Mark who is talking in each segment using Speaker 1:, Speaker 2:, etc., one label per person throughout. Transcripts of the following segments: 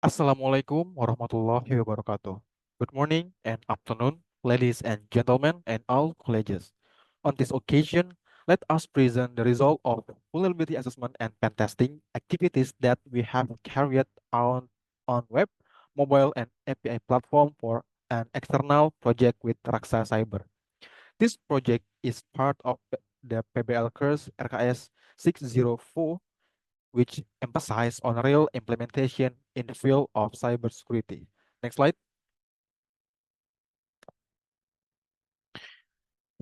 Speaker 1: Assalamualaikum warahmatullahi wabarakatuh. Good morning and afternoon, ladies and gentlemen, and all colleagues. On this occasion, let us present the result of vulnerability assessment and pen testing activities that we have carried out on web, mobile, and API platform for an external project with Raksa Cyber. This project is part of the PBL course RKS 604, which emphasize on real implementation in the field of cybersecurity. Next slide.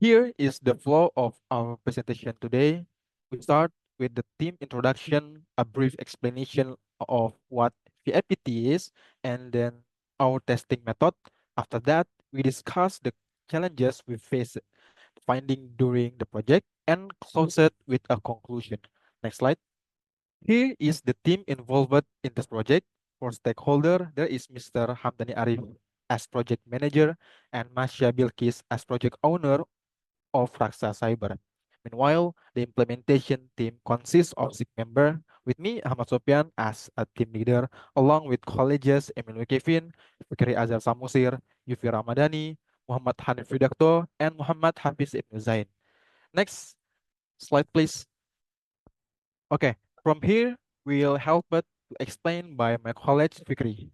Speaker 1: Here is the flow of our presentation today. We start with the team introduction, a brief explanation of what VIPT is, and then our testing method. After that, we discuss the challenges we face finding during the project and close it with a conclusion. Next slide. Here is the team involved in this project. For stakeholder, there is Mr. Hamdani Arif as project manager and Masya Bilkis as project owner of Raksa Cyber. Meanwhile, the implementation team consists of 6 members, with me, Ahmad Sopian, as a team leader, along with colleagues Emil Kevin, Fikri Azhar Samusir, Yufi Ramadhani, Muhammad Hanif Widakto, and Muhammad Hafiz Ibn Zain. Next slide, please. Okay, from here, we'll help it explained by my colleague Fikri.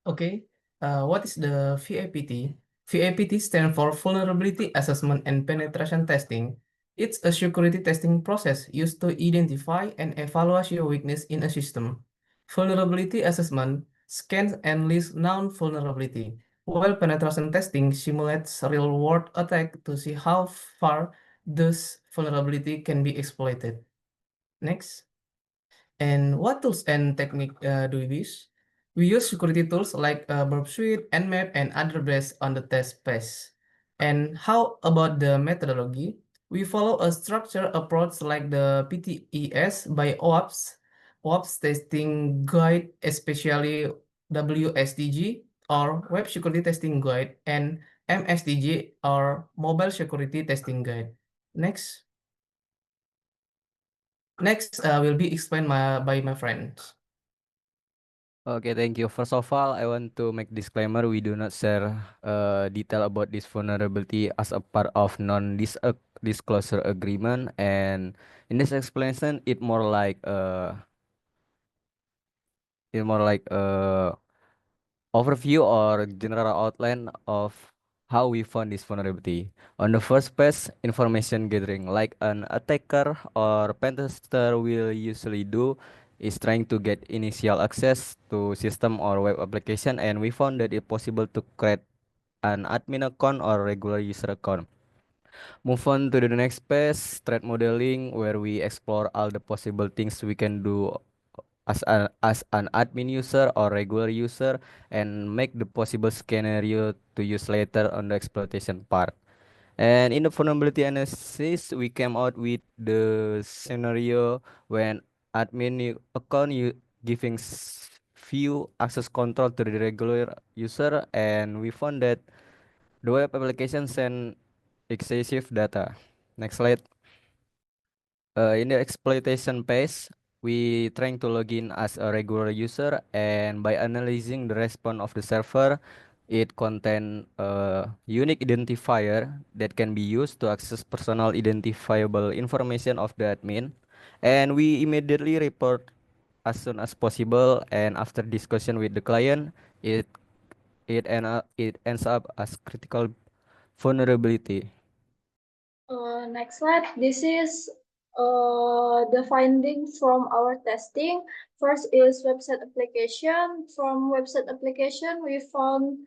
Speaker 2: Okay, what is the VAPT? VAPT stands for Vulnerability Assessment and Penetration Testing. It's a security testing process used to identify and evaluate your weakness in a system. Vulnerability assessment scans and lists known vulnerability, while penetration testing simulates real-world attack to see how far this vulnerability can be exploited. Next. And what tools and technique do we use? We use security tools like Burp Suite, Nmap, and other based on the test space. And how about the methodology? We follow a structured approach like the PTES by OAPS testing guide, especially WSTG or Web Security Testing Guide, and MSTG or Mobile Security Testing Guide. Next. Next will be explained by my friends.
Speaker 3: Okay, thank you. First of all, I want to make disclaimer we do not share detail about this vulnerability as a part of non-disclosure agreement, and in this explanation, it more like overview or general outline of how we found this vulnerability. On the first page, information gathering, like an attacker or pen tester will usually do, is trying to get initial access to system or web application, and we found that it's possible to create an admin account or regular user account. Move on to the next page, threat modeling, where we explore all the possible things we can do as an admin user or regular user and make the possible scenario to use later on the exploitation part. And in the vulnerability analysis, we came out with the scenario when account you giving few access control to the regular user, and we found that the web application send excessive data. Next slide. In the exploitation phase, we trying to log in as a regular user, and by analyzing the response of the server, it contain a unique identifier that can be used to access personal identifiable information of the admin, and we immediately report as soon as possible. And after discussion with the client, it ends up as critical vulnerability.
Speaker 4: Next slide. This is the findings from our testing. First is website application. From website application, we found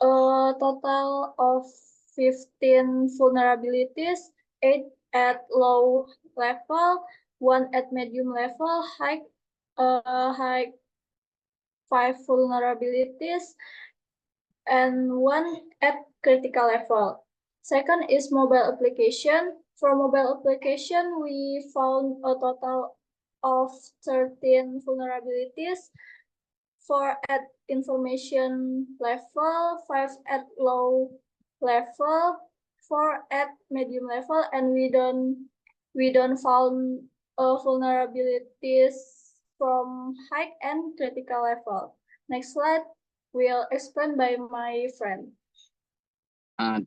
Speaker 4: a total of 15 vulnerabilities, 8 at low level, 1 at medium level, high 5 vulnerabilities, and 1 at critical level. Second is mobile application. For mobile application, we found a total of 13 vulnerabilities, 4 at information level, 5 at low level, 4 at medium level, and we don't found vulnerabilities from high and critical level. Next slide will explained by my friend.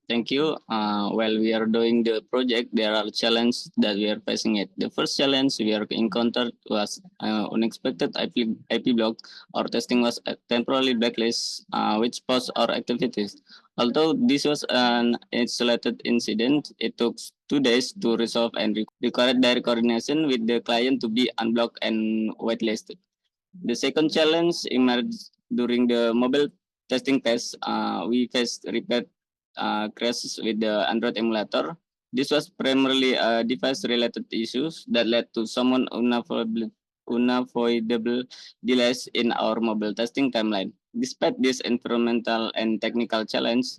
Speaker 5: Thank you. While we are doing the project, there are challenges that we are facing it. The first challenge we are encountered was unexpected IP block. Our testing was temporarily blacklist, which paused our activities. Although this was an isolated incident, it took 2 days to resolve and required direct coordination with the client to be unblocked and whitelisted. The second challenge emerged during the mobile testing phase. We faced repeat crashes with the Android emulator. This was primarily device-related issues that led to some unavoidable delays in our mobile testing timeline. Despite this environmental and technical challenge,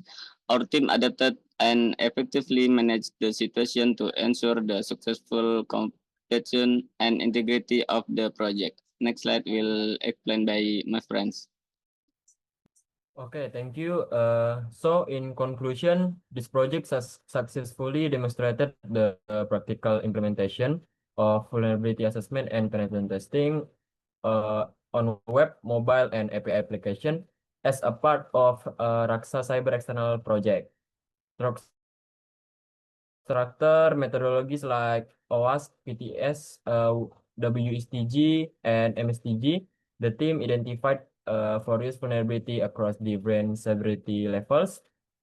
Speaker 5: our team adapted and effectively managed the situation to ensure the successful completion and integrity of the project. Next slide will explain by my friends.
Speaker 6: Okay, thank you. So in conclusion, this project has successfully demonstrated the practical implementation of vulnerability assessment and penetration testing on web, mobile, and API application as a part of Raksa Cyber External project. Structure methodologies like OWASP, PTS, WSTG, and MSTG, the team identified various vulnerability across different severity levels,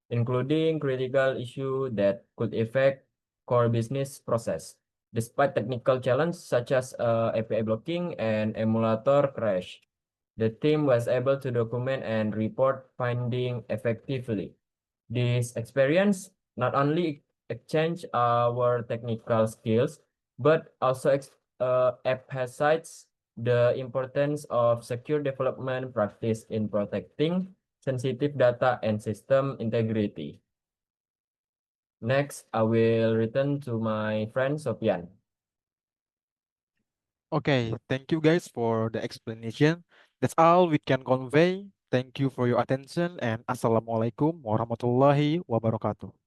Speaker 6: including critical issues that could affect core business process. Despite technical challenges such as API blocking and emulator crash, the team was able to document and report finding effectively. This experience not only exchange our technical skills, but also emphasizes the importance of secure development practice in protecting sensitive data and system integrity. Next, I will return to my friend Sofian.
Speaker 1: Okay, thank you guys for the explanation. That's all we can convey. Thank you for your attention and Assalamualaikum warahmatullahi wabarakatuh.